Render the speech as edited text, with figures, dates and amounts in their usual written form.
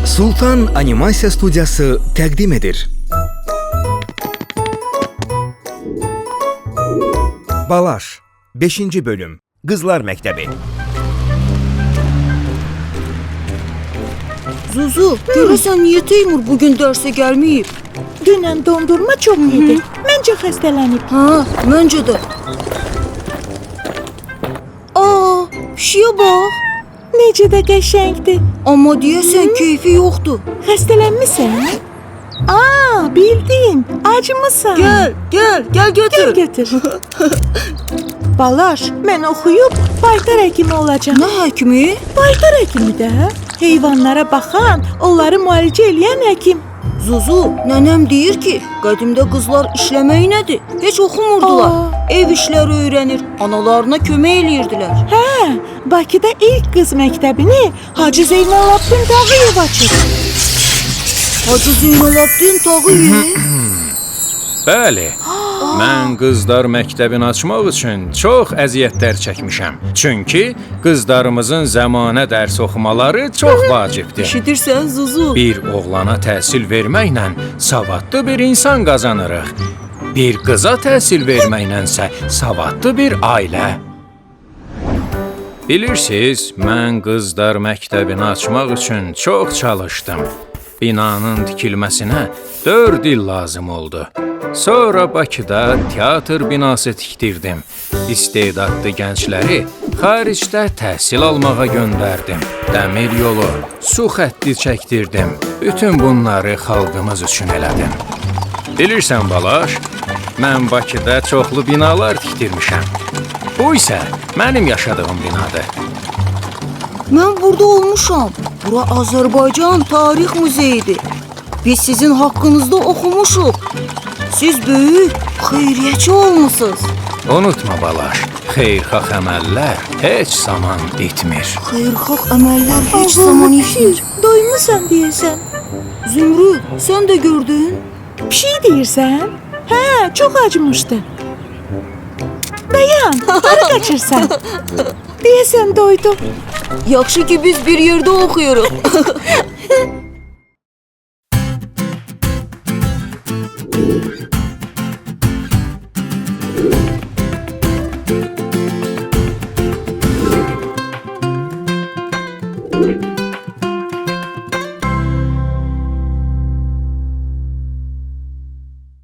Sultan Animasiya Studiyası təqdim edir. Balaş 5-ci bölüm Qızlar Məktəbi. Zuzu, görəsən niyə Teymur bugün dərsə gəlməyib? Dünən dondurma çox yedi. Məncə xəstələnib. Hə, məncə də. Aa, pişiyə bax. Necə də qəşəngdir. Amma deyəsən keyfi yoxdur. Xəstələnmisən? Aa, bildin. Acımısan. Gəl götür. Gəl götür. Balaş, mən oxuyub baytar həkimi olacağam. Nə həkimi? Baytar həkimi də. Heyvanlara baxan, onları müalicə eləyən həkim. Zuzu, nənəm deyir ki, qədimdə qızlar işləmək nədir? Heç oxumurdular. Ev işləri öyrənir, analarına kömək eləyirdilər. Hə, Bakıda ilk qız məktəbini Hacı Zeynalabdin Tağıyev açır. Hacı Zeynalabdin Tağıyev? Bəli, mən qızlar məktəbini açmaq üçün çox əziyyətlər çəkmişəm. Çünki qızlarımızın zəmanə dərs oxumaları çox vacibdir. İşidirsən Zuzu? Bir oğlana təhsil verməklə savadlı bir insan qazanırıq. Bir qıza təhsil verməklənsə savadlı bir ailə. Bilirsiniz, mən qızlar məktəbini açmaq üçün çox çalışdım. Binanın tikilməsinə 4 il lazım oldu. Sonra Bakıda teatr binası tikdirdim. İstedadlı gəncləri xaricdə təhsil almağa göndərdim. Dəmir yolu, su xətti çəkdirdim. Bütün bunları xalqımız üçün elədim. Bilirsən Balaş, mən Bakıda çoxlu binalar tikdirmişəm. Bu isə mənim yaşadığım binadır. Mən burada olmuşam. Bura Azərbaycan Tarix Muzeyidir. Biz sizin haqqınızda oxumuşuq. Siz böyük xeyriyyəçi olmusunuz. Unutma Balaş, xeyirxah əməllər heç zaman bitmir. Xeyirxah əməllər heç zaman itmir. Doymusan deyəsən. Zümrüd, sən də gördün? Pişik deyirsən? Hə, çox acımışdı. Dayan, hara qaçırsan? Deyəsən doydum. Yaxşı ki biz bir yerdə oxuyuruq.